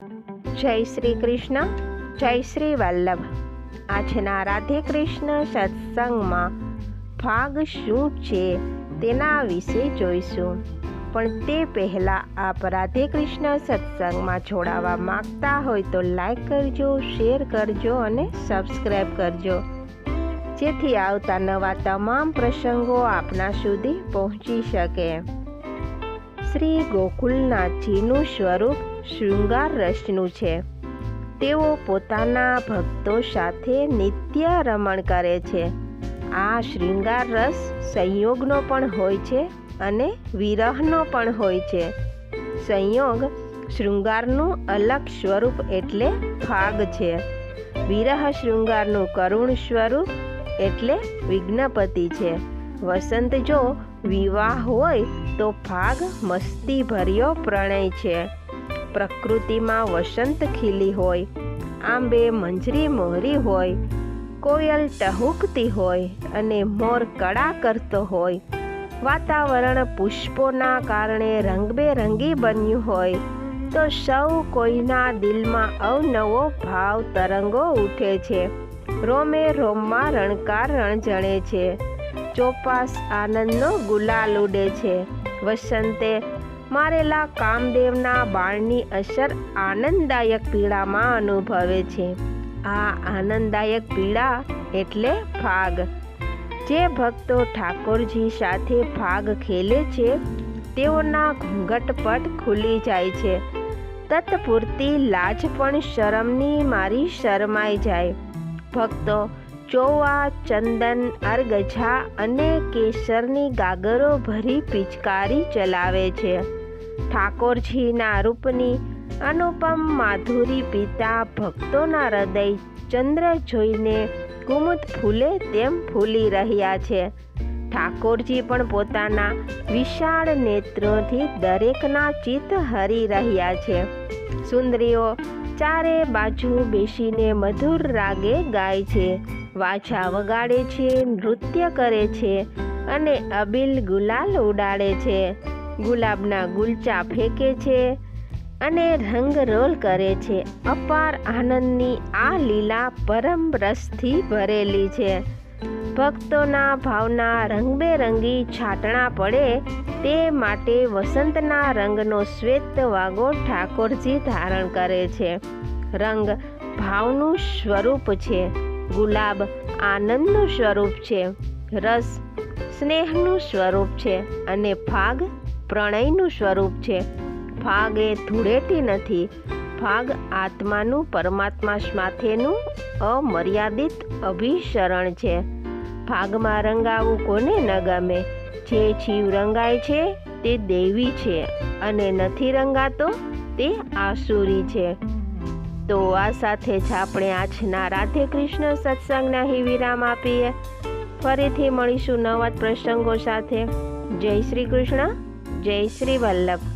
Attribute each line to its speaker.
Speaker 1: જય શ્રી કૃષ્ણ, જય શ્રી વલ્લભ। આજના રાધે કૃષ્ણ સત્સંગમાં ભાગ શું છે તેના વિશે જોઈશું। પણ તે પહેલાં આપ રાધે કૃષ્ણ સત્સંગમાં જોડાવા માંગતા હોય તો લાઈક કરજો, શેર કરજો અને સબસ્ક્રાઈબ કરજો, જેથી આવતા નવા તમામ પ્રસંગો આપના સુધી પહોંચી શકે। શ્રી ગોકુલનાથજીનું સ્વરૂપ શૃંગાર રસનું છે। તેઓ પોતાના ભક્તો સાથે નિત્ય રમણ કરે છે। આ શૃંગાર રસ સંયોગનો પણ હોય છે અને વિરહનો પણ હોય છે। સંયોગ શૃંગારનું અલગ સ્વરૂપ એટલે ફાગ છે। વિરહ શૃંગારનું કરુણ સ્વરૂપ એટલે વિઘ્નપતિ છે। વસંત જો વિવાહ હોય તો ફાગ મસ્તી ભર્યો પ્રણય છે। પ્રકૃતિમાં વસંત ખીલી હોય, આંબે મંજરી મોહરી હોય, કોયલ ટહુકતી હોય અને મોર કળા કરતો હોય, વાતાવરણ પુષ્પોના કારણે રંગબેરંગી બન્યું હોય તો સૌ કોઈના દિલમાં અવનવો ભાવ તરંગો ઉઠે છે। રોમે રોમમાં રણકાર રણજણે છે। ચોપાસ આનંદનો ગુલાલ ઉડે છે। વસંતે મારેલા કામદેવના બાણની અસર આનંદદાયક પીડામાં અનુભવે છે। આ આનંદદાયક પીડા એટલે ફાગ। જે ભક્તો ઠાકોરજી સાથે ફાગ ખેલે છે તેઓના ઘૂંઘટપટ ખુલી જાય છે। તત્પૂરતી લાજ પણ શરમની મારી શરમાઈ જાય। ભક્તો ચોવા, ચંદન, અરગજા અને કેસરની ગાગરો ભરી પિચકારી ચલાવે છે। ઠાકોરજીના રૂપની અનુપમ માધુરી પીતા ભક્તોના હૃદય ચંદ્ર જોઈને કુમુદ ફૂલે તેમ ફૂલી રહ્યા છે। ઠાકોરજી પણ પોતાના વિશાળ નેત્રોથી દરેકના ચિત્ત હરી રહ્યા છે। સુંદરીઓ ચારે બાજુ બેસીને મધુર રાગે ગાય છે, વાજા વગાડે છે, નૃત્ય કરે છે અને અબીલ ગુલાલ ઉડાડે છે। ગુલાબના ગુલચા ફેંકે છે અને રંગરોલ કરે છે। અપાર આનંદની આ લીલા પરમ રસથી ભરેલી છે। ભક્તોના ભાવના રંગબેરંગી છાંટણા પડે તે માટે વસંતના રંગનો શ્વેત વાગો ઠાકોરજી ધારણ કરે છે। રંગ ભાવનું સ્વરૂપ છે, ગુલાબ આનંદનું સ્વરૂપ છે, રસ સ્નેહનું સ્વરૂપ છે અને ફાગ પ્રણયનું સ્વરૂપ છે। ફાગ એ ધૂળેટી નથી, ફાગ આત્માનું પરમાત્મા સાથેનું અમર્યાદિત અભિસરણ છે। ફાગમાં રંગાવું કોને ન ગમે? જે જીવ રંગાય છે તે દૈવી છે અને નથી રંગાતો તે આસુરી છે। તો આ સાથે જ આપણે આજના રાધે કૃષ્ણ સત્સંગના અહીં વિરામ આપીએ। ફરીથી મળીશું નવા પ્રસંગો સાથે। જય શ્રી કૃષ્ણ, જય શ્રી વલ્લભ।